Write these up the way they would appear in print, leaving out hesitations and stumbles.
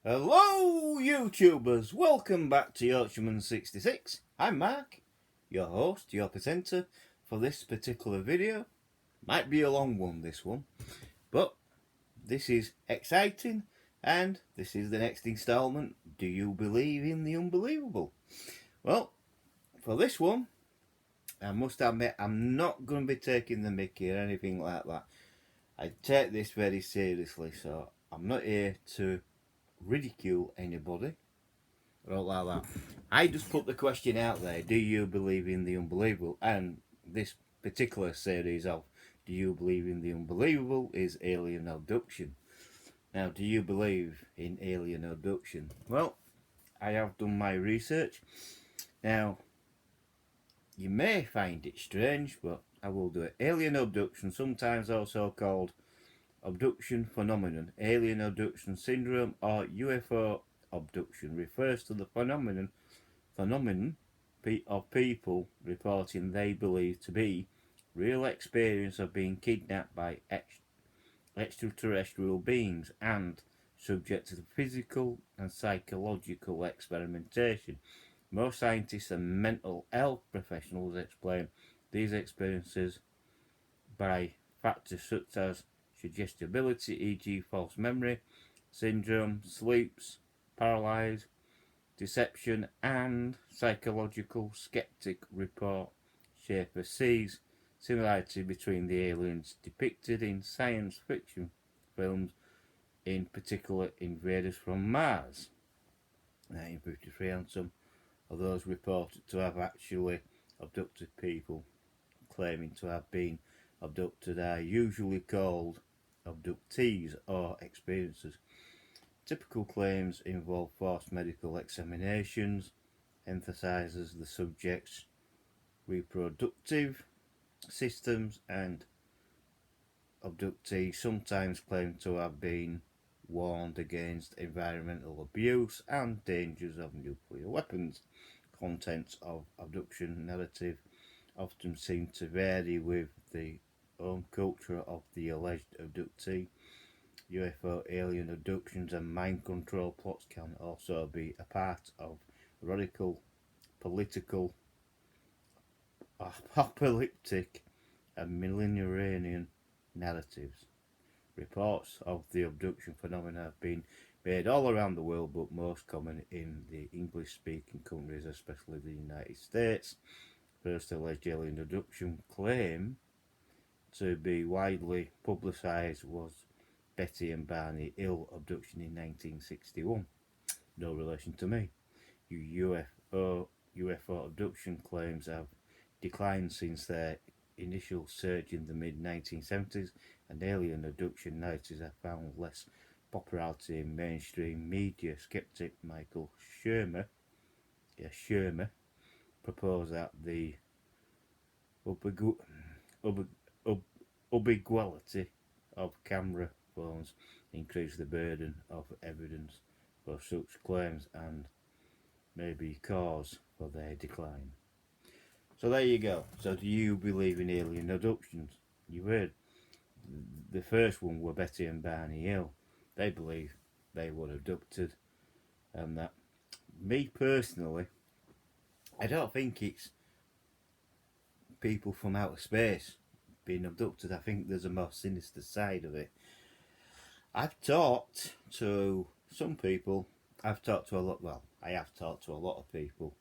Hello YouTubers, welcome back to Yorkshireman66. I'm Mark, your host, your presenter for this particular video. Might be a long one, this one, but this is exciting and this is the next instalment. Do you believe in the unbelievable? Well, for this one, I must admit I'm not going to be taking the mickey or anything like that. I take this very seriously, so I'm not here to ridicule anybody. I don't like that. I just put the question out there: do you believe in the unbelievable? And this particular series of "Do you believe in the unbelievable" is alien abduction. Now, do you believe in alien abduction? Well, I have done my research. Now, you may find it strange, but I will do it. Alien abduction, sometimes also called abduction phenomenon, alien abduction syndrome, or UFO abduction, refers to the phenomenon of people reporting they believe to be real experience of being kidnapped by extraterrestrial beings and subject to physical and psychological experimentation. Most scientists and mental health professionals explain these experiences by factors such as suggestibility, e.g. false memory syndrome, sleeps, paralysis, deception, and psychological skeptic report Schaefer sees similarity between the aliens depicted in science fiction films, in particular Invaders from Mars, 1953, and some of those reported to have actually abducted people claiming to have been abducted are usually called abductees or experiencers. Typical claims involve forced medical examinations, emphasizes the subject's reproductive systems, and abductees sometimes claim to have been warned against environmental abuse and dangers of nuclear weapons. Contents of abduction narrative often seem to vary with the home culture of the alleged abductee. UFO, alien abductions, and mind control plots can also be a part of radical political, apocalyptic, and millenarian narratives. Reports of the abduction phenomena have been made all around the world, but most common in the English-speaking countries, especially the United States. First alleged alien abduction claim to be widely publicised was Betty and Barney Hill abduction in 1961. No relation to me. UFO abduction claims have declined since their initial surge in the mid-1970s, and alien abduction narratives have found less popularity in mainstream media. Skeptic Michael Shermer proposed that the ubiquity of camera phones increase the burden of evidence for such claims and may be cause for their decline. So there you go. So do you believe in alien abductions? You heard the first one were Betty and Barney Hill. They believe they were abducted, and that. Me personally, I don't think it's people from outer space being abducted. I think there's a more sinister side of it. I've talked to some people. I have talked to a lot of people,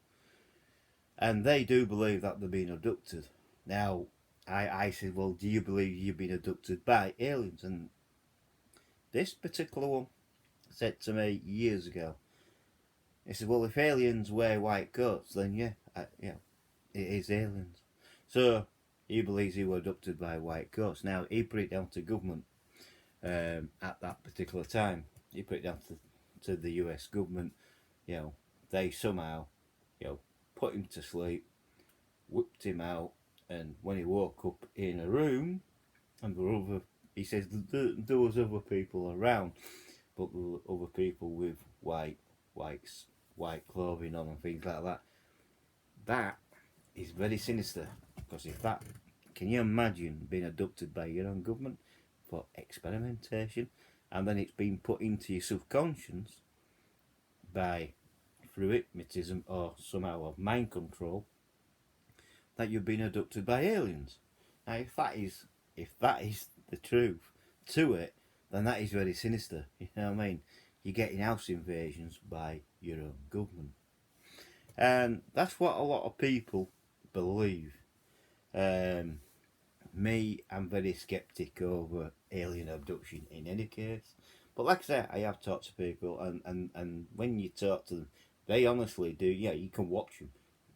and they do believe that they're being abducted. Now, I said, well, do you believe you've been abducted by aliens? And this particular one said to me years ago, he said, well, if aliens wear white coats, then yeah, it is aliens. So he believes he was abducted by white coats. Now, he put it down to government at that particular time. He put it down to the US government. They somehow, put him to sleep, whipped him out, and when he woke up in a room, and he says there was other people around, but there were other people with white clothing on and things like that. That is very sinister, because can you imagine being abducted by your own government for experimentation, and then it's been put into your subconscious by through hypnotism or somehow of mind control that you've been abducted by aliens. Now, if that is the truth to it, then that is very sinister. You know what I mean? You're getting house invasions by your own government, and that's what a lot of people believe. Um, Me, I'm very sceptic over alien abduction in any case. But like I say, I have talked to people, and when you talk to them, they honestly do. Yeah, you can watch them,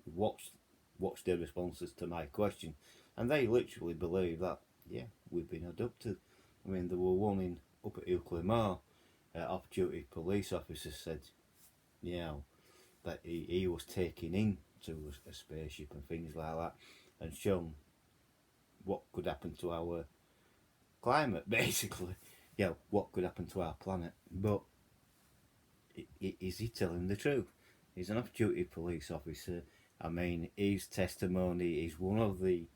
watch watch their responses to my question, and they literally believe that yeah, we've been abducted. I mean, there were one in up at Ilkley Moor, off-duty police officer said, you know, that he was taken in to a spaceship and things like that, and shown what could happen to our climate, basically. Yeah, what could happen to our planet. But is he telling the truth? He's an off-duty police officer. I mean, his testimony is one of the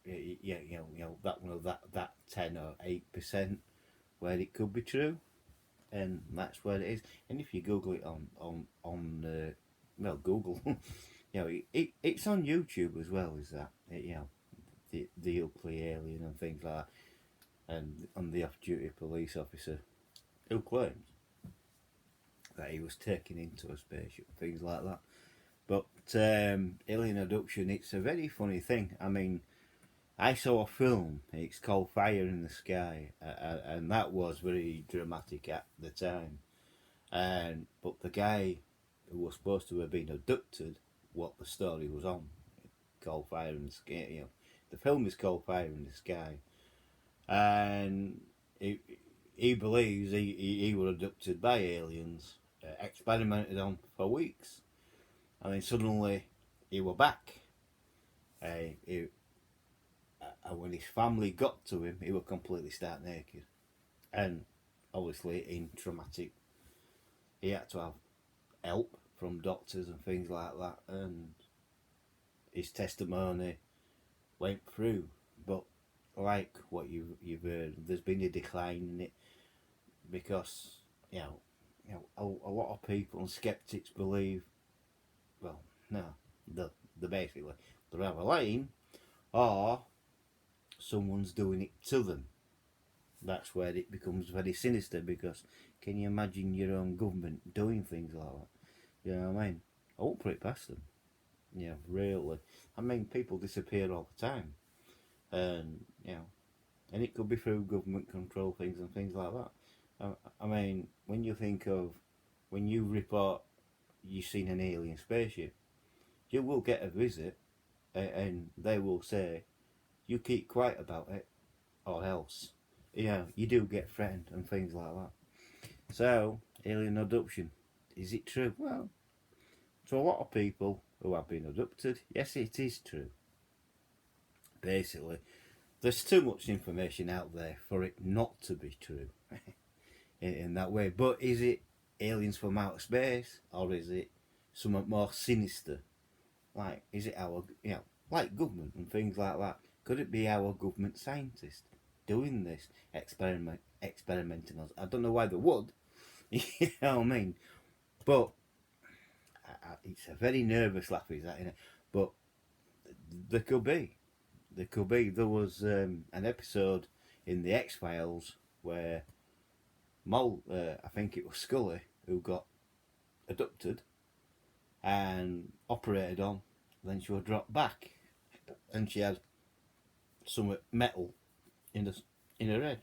yeah, that one of that 10 or 8% where it could be true, and that's where it is. And if you Google it on well, Google, it's on YouTube as well. Is that the Oakley alien and things like that, and on the off-duty police officer who claims that he was taken into a spaceship, things like that. But alien abduction, it's a very funny thing. I mean, I saw a film. It's called Fire in the Sky, and that was very dramatic at the time. And but the guy who was supposed to have been abducted, what the story was on, called Fire in the Sky. The film is called Fire in the Sky, and he believes he was abducted by aliens, experimented on for weeks, and then suddenly he were back. And when his family got to him, he was completely stark naked, and obviously in traumatic. He had to have help from doctors and things like that, and his testimony went through. But like what you've heard, there's been a decline in it because a lot of people and skeptics believe, well, no, the basically they're either lying or someone's doing it to them. That's where it becomes very sinister, because can you imagine your own government doing things like that? You know what I mean? I won't put it past them. Yeah, really. I mean, people disappear all the time, and and it could be through government control things and things like that. I mean, when you think of when you report you've seen an alien spaceship, you will get a visit, and they will say, "You keep quiet about it, or else." You do get threatened and things like that. So, alien abduction, is it true? Well, to a lot of people who have been abducted, yes, it is true. Basically, there's too much information out there for it not to be true in that way. But is it aliens from outer space, or is it something more sinister? Like, is it our, like government and things like that? Could it be our government scientists doing this experimenting us? I don't know why they would. You know what I mean? But it's a very nervous laugh, is that, But there could be. There could be. There was an episode in the X Files where I think it was Scully, who got abducted and operated on. Then she was dropped back, and she had some metal in her head,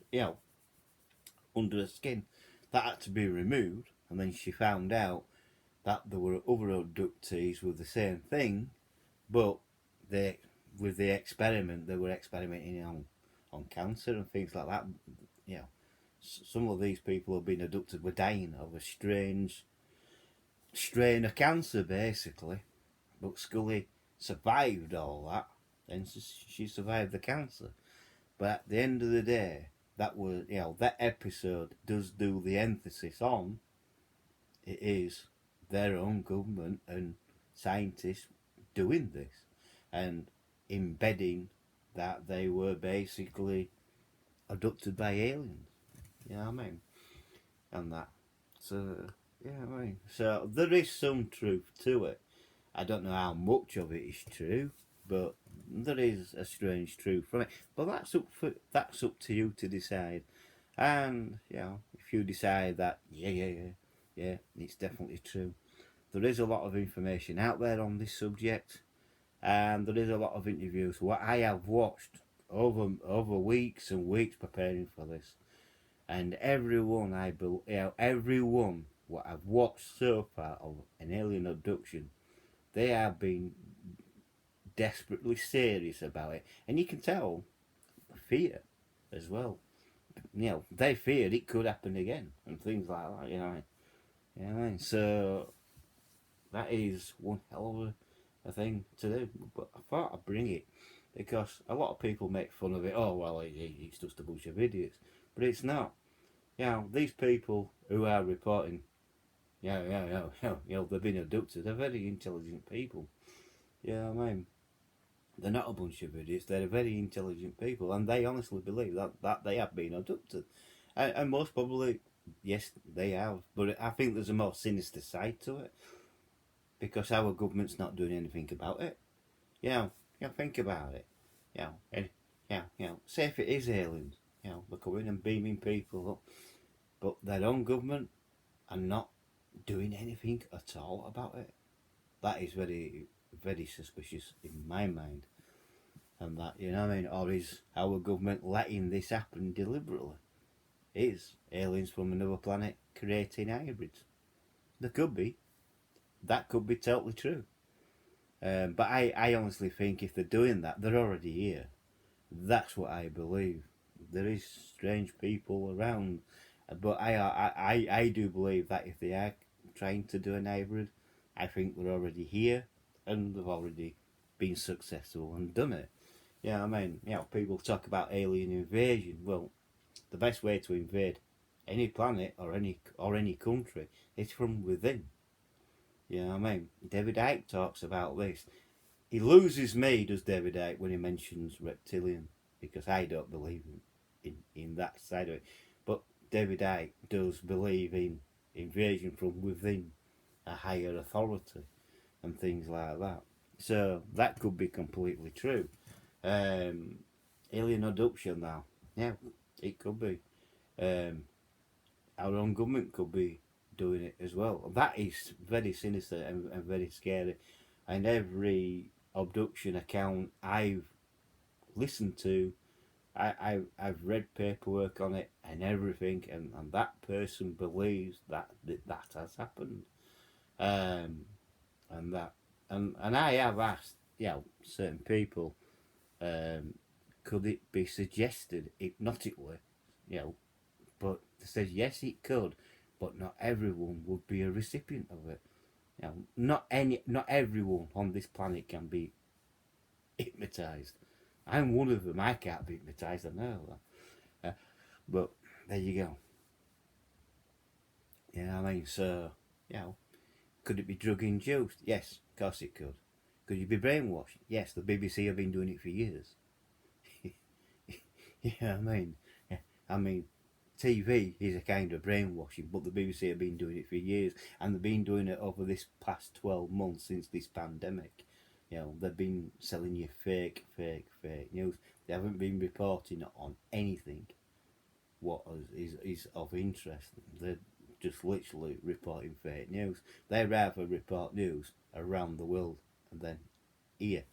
under her skin. That had to be removed, and then she found out that there were other abductees with the same thing, but with the experiment, they were experimenting on cancer and things like that. Some of these people who have been abducted were dying of a strange strain of cancer, basically. But Scully survived all that, and she survived the cancer. But at the end of the day, that episode does do the emphasis on it is their own government and scientists doing this and embedding that they were basically abducted by aliens. You know what I mean? And that. So Yeah, right. So there is some truth to it. I don't know how much of it is true, but there is a strange truth from it. But that's up to you to decide. And if you decide that yeah, it's definitely true. There is a lot of information out there on this subject, and there is a lot of interviews. What I have watched over weeks and weeks preparing for this, and everyone everyone what I've watched so far of an alien abduction, they have been desperately serious about it, and you can tell fear as well. They feared it could happen again and things like that. So that is one hell of a thing to do. But I thought I'd bring it because a lot of people make fun of it. Oh well, it's just a bunch of idiots, but it's not. These people who are reporting, they've been abducted. They're very intelligent people. I mean, they're not a bunch of idiots. They're very intelligent people, and they honestly believe that they have been abducted. And most probably, yes, they have. But I think there's a more sinister side to it because our government's not doing anything about it. Think about it. And say if it is aliens, they're coming and beaming people up, but their own government are not doing anything at all about it. That is very, very suspicious in my mind. And that, or is our government letting this happen deliberately? Is aliens from another planet creating hybrids? There could be. That could be totally true. But I honestly think if they're doing that, they're already here. That's what I believe. There is strange people around, but I do believe that if they are trying to do an hybrid, I think they're already here and they've already been successful and done it. People talk about alien invasion. Well, the best way to invade any planet or any country is from within. David Icke talks about this. He loses me, does David Icke, when he mentions reptilian, because I don't believe in that side of it. But David Icke does believe in invasion from within a higher authority and things like that. So that could be completely true. Um, Alien abduction now, yeah, it could be. Um, our own government could be doing it as well. That is very sinister and very scary. And every abduction account I've listened to, I've read paperwork on it and everything, and that person believes that has happened. Um, and that and I have asked, certain people, um, could it be suggested hypnotically, but they said yes, it could, but not everyone would be a recipient of it. Not everyone on this planet can be hypnotized. I'm one of them. I can't be hypnotized. I know that. But there you go. So could it be drug induced? Yes, of course it could. Could you be brainwashed? Yes, the BBC have been doing it for years. Yeah, I mean, yeah, I mean, TV is a kind of brainwashing, but the BBC have been doing it for years, and they've been doing it over this past 12 months since this pandemic. They've been selling you fake news. They haven't been reporting on anything what is of interest. They're just literally reporting fake news. They rather report news around the world and then here.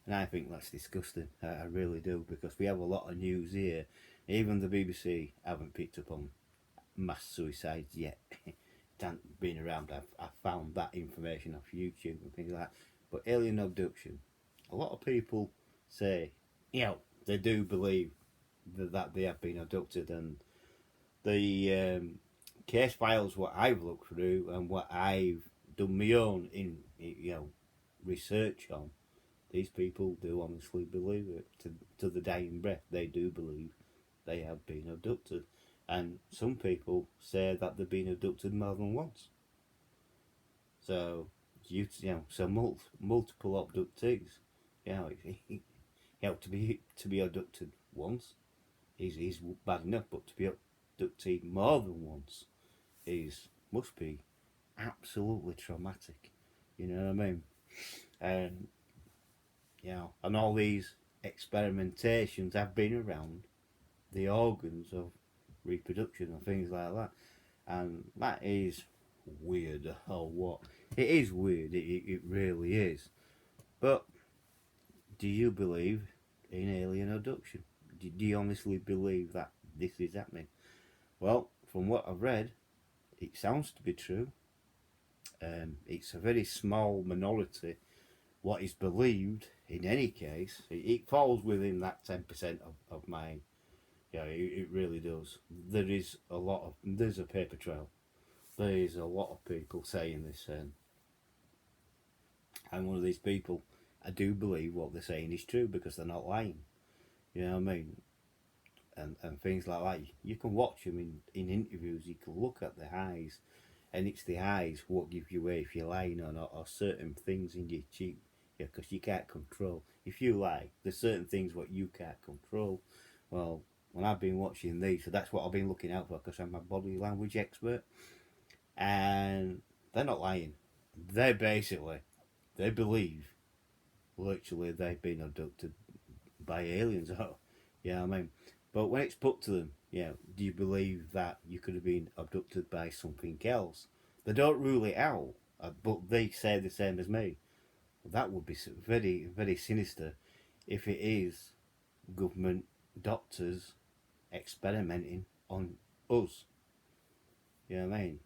And I think that's disgusting. I really do, because we have a lot of news here. Even the BBC haven't picked up on mass suicides yet. It hasn't been around. I've found that information off YouTube and things like that. But alien abduction, a lot of people say, they do believe that they have been abducted, and the case files what I've looked through and what I've done my own in research on, these people do honestly believe it. To the dying breath, they do believe they have been abducted. And some people say that they've been abducted more than once. So, multiple abductees. To be abducted once is bad enough, but to be abducted more than once must be absolutely traumatic. You know what I mean? And and all these experimentations have been around the organs of reproduction and things like that, and that is weird. Oh, what? It is weird. It really is. But do you believe in alien abduction? Do you honestly believe that this is happening? Well, from what I've read, it sounds to be true. It's a very small minority. What is believed, in any case, it falls within that 10% of mine. Yeah, it really does. There's a paper trail. There is a lot of people saying this, and I'm one of these people. I do believe what they're saying is true because they're not lying. You know what I mean? And things like that. You can watch them in interviews. You can look at the eyes, and it's the eyes what give you away if you're lying or not, or certain things in your cheek. Yeah, because you can't control. If you lie, there's certain things what you can't control. Well, when I've been watching these, so that's what I've been looking out for because I'm a body language expert, and they're not lying. They basically they believe literally they've been abducted by aliens. Oh, yeah, I mean, but when it's put to them, do you believe that you could have been abducted by something else? They don't rule it out, but they say the same as me. That would be very, very sinister if it is government doctors experimenting on us. You know what I mean?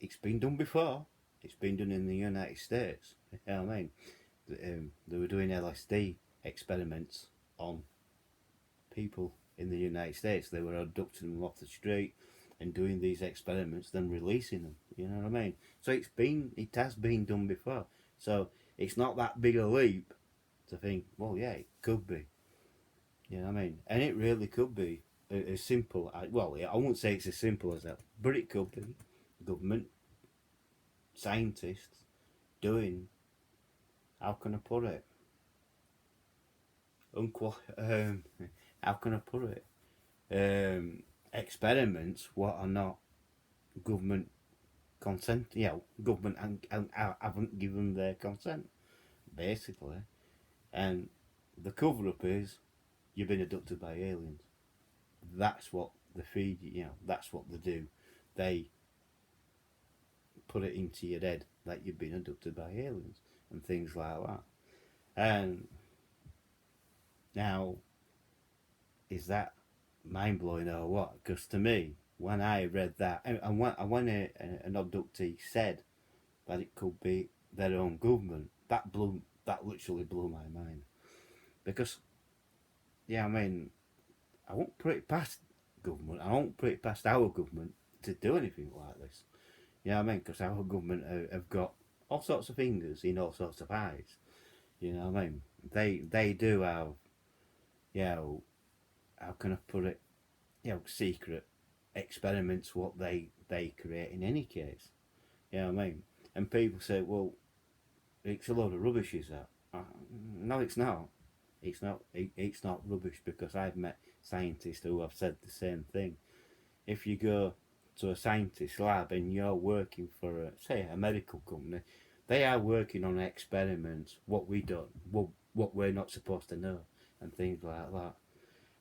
It's been done before. It's been done in the United States. You know what I mean? They were doing LSD experiments on people in the United States. They were abducting them off the street and doing these experiments, then releasing them. You know what I mean? So it has been done before. So it's not that big a leap to think, well, yeah, it could be. You know what I mean? And it really could be as simple. Well, I won't say it's as simple as that, but it could be. Government scientists doing, how can I put it? How can I put it? Experiments what are not government consent. Government and haven't given their consent, basically. And the cover up is you've been abducted by aliens. That's what they feed you. That's what they do. They put it into your head that you've been abducted by aliens and things like that. And now, is that mind blowing or what? Because to me, when I read that, and when an abductee said that it could be their own government, that literally blew my mind. Because, I mean, I won't put it past government. I won't put it past our government to do anything like this. You know what I mean? Because our government have got all sorts of fingers in all sorts of eyes. You know what I mean? They do have, how can I put it? Secret experiments what they create in any case. You know what I mean? And people say, well, it's a load of rubbish, is that? No, it's not. It's not rubbish because I've met scientists who have said the same thing. If you go to a scientist lab and you're working for, say, a medical company, they are working on experiments what we don't, what we're not supposed to know, and things like that.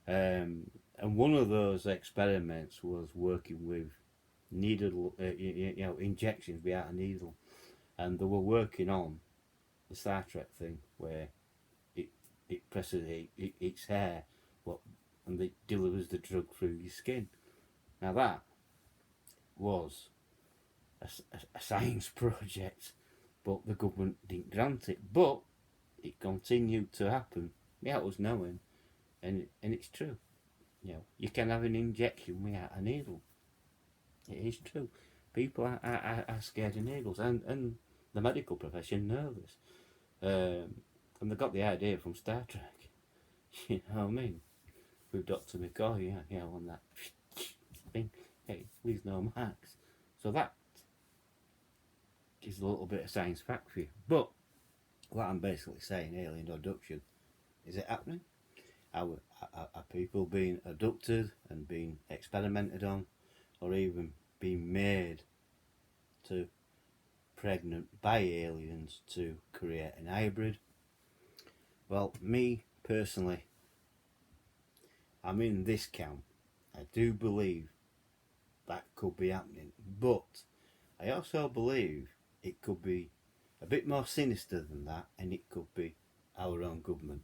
And one of those experiments was working with needle, injections via a needle, and they were working on the Star Trek thing where it presses its hair, and it delivers the drug through your skin. Now that was a science project, but the government didn't grant it. But it continued to happen. It was known, and it's true. You can have an injection without a needle. It is true. People are scared of needles, and the medical profession know this. And they got the idea from Star Trek. You know what I mean? With Dr. McCoy, on that thing. Hey, leaves no marks. So that is a little bit of science fact for you. But what I'm basically saying, alien abduction, is it happening? Are people being abducted and being experimented on, or even being made to pregnant by aliens to create an hybrid. Well, me personally, I'm in this camp. I do believe that could be happening, but I also believe it could be a bit more sinister than that, and it could be our own government.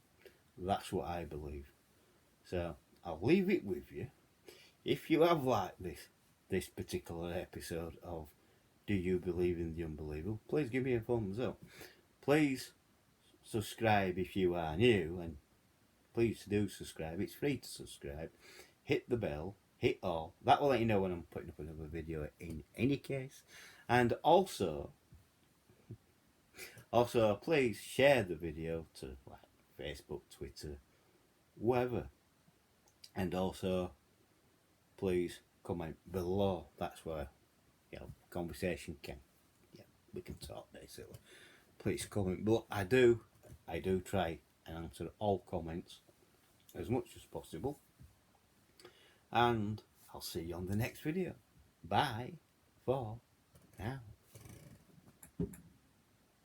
That's what I believe. So I'll leave it with you. If you have liked this particular episode of Do You Believe in the Unbelievable, please give me a thumbs up. Please subscribe if you are new, and please do subscribe. It's free to subscribe. Hit the bell, hit all. That will let you know when I'm putting up another video in any case. And also please share the video to like Facebook, Twitter, wherever. And also please comment below. That's where conversation can we can talk basically. Please comment. But I do try and answer all comments as much as possible. And I'll see you on the next video. Bye for now.